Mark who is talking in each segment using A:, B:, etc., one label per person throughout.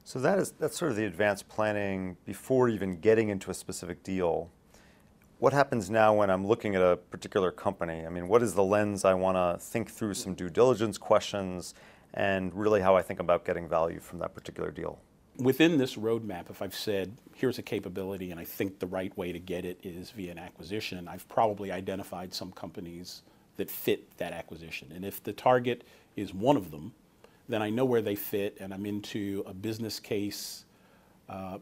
A: So that's sort of the advanced planning before even getting into a specific deal. What happens now when I'm looking at a particular company? I mean, what is the lens I want to think through some due diligence questions and really how I think about getting value from that particular deal?
B: Within this roadmap, if I've said, here's a capability and I think the right way to get it is via an acquisition, I've probably identified some companies that fit that acquisition. And if the target is one of them, then I know where they fit and I'm into a business case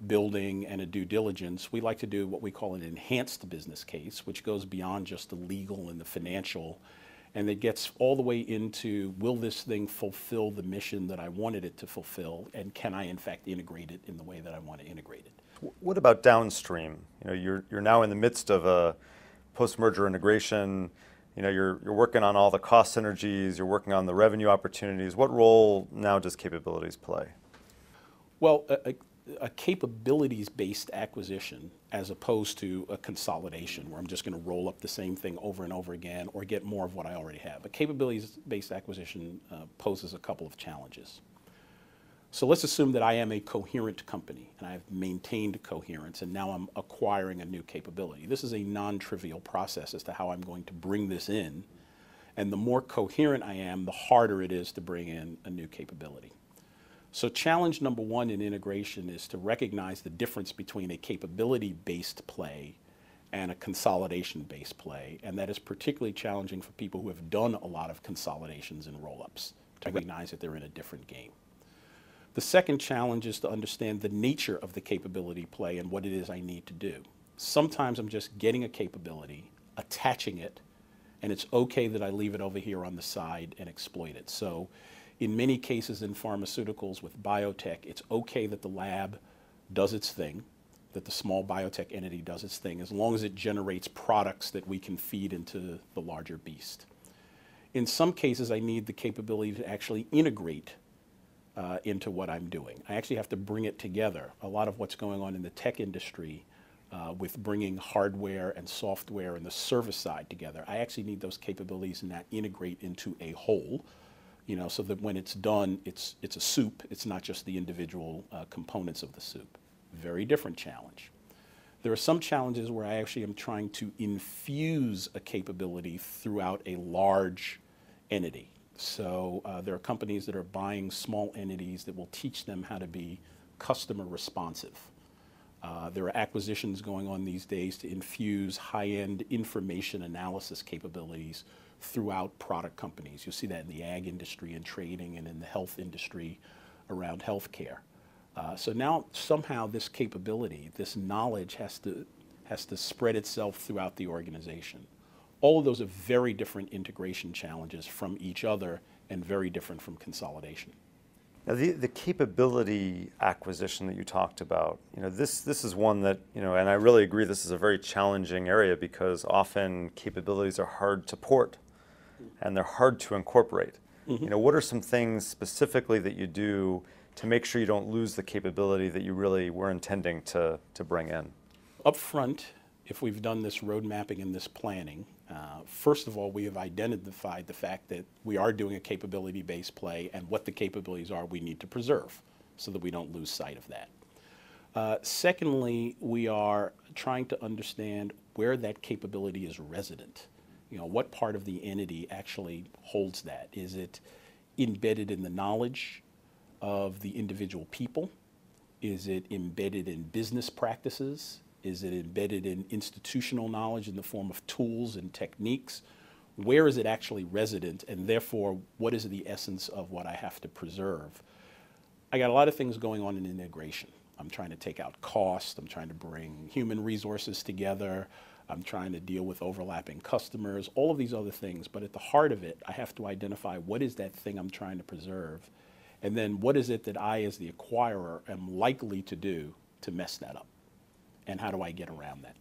B: building and a due diligence. We like to do what we call an enhanced business case, which goes beyond just the legal and the financial, and it gets all the way into, will this thing fulfill the mission that I wanted it to fulfill, and can I in fact integrate it in the way that I want to integrate it?
A: What about downstream? You're now in the midst of a post-merger integration. You're working on all the cost synergies, you're working on the revenue opportunities. What role now does capabilities play?
B: Well, a capabilities-based acquisition as opposed to a consolidation where I'm just going to roll up the same thing over and over again or get more of what I already have. A capabilities-based acquisition poses a couple of challenges. So let's assume that I am a coherent company and I've maintained coherence and now I'm acquiring a new capability. This is a non-trivial process as to how I'm going to bring this in, and the more coherent I am, the harder it is to bring in a new capability. So challenge number one in integration is to recognize the difference between a capability-based play and a consolidation-based play, and that is particularly challenging for people who have done a lot of consolidations and roll-ups, to recognize that they're in a different game. The second challenge is to understand the nature of the capability play and what it is I need to do. Sometimes I'm just getting a capability, attaching it, and it's okay that I leave it over here on the side and exploit it. So in many cases in pharmaceuticals with biotech, it's okay that the lab does its thing, that the small biotech entity does its thing, as long as it generates products that we can feed into the larger beast. In some cases, I need the capability to actually integrate into what I'm doing. I actually have to bring it together. A lot of what's going on in the tech industry with bringing hardware and software and the service side together, I actually need those capabilities and that integrate into a whole, so that when it's done, it's a soup. It's not just the individual components of the soup. Very different challenge. There are some challenges where I actually am trying to infuse a capability throughout a large entity. So there are companies that are buying small entities that will teach them how to be customer responsive. There are acquisitions going on these days to infuse high-end information analysis capabilities throughout product companies. You'll see that in the ag industry and trading and in the health industry around healthcare. So now somehow this capability, this knowledge has to spread itself throughout the organization. All of those are very different integration challenges from each other and very different from consolidation.
A: Now the capability acquisition that you talked about, this is one that, and I really agree this is a very challenging area because often capabilities are hard to port and they're hard to incorporate.
B: Mm-hmm.
A: What are some things specifically that you do to make sure you don't lose the capability that you really were intending to bring in?
B: Up front, if we've done this road mapping and this planning, first of all, we have identified the fact that we are doing a capability-based play, and what the capabilities are we need to preserve so that we don't lose sight of that. Secondly, we are trying to understand where that capability is resident. What part of the entity actually holds that? Is it embedded in the knowledge of the individual people? Is it embedded in business practices? Is it embedded in institutional knowledge in the form of tools and techniques? Where is it actually resident, and therefore, what is the essence of what I have to preserve? I got a lot of things going on in integration. I'm trying to take out cost. I'm trying to bring human resources together. I'm trying to deal with overlapping customers, all of these other things. But at the heart of it, I have to identify what is that thing I'm trying to preserve, and then what is it that I, as the acquirer, am likely to do to mess that up. And how do I get around that?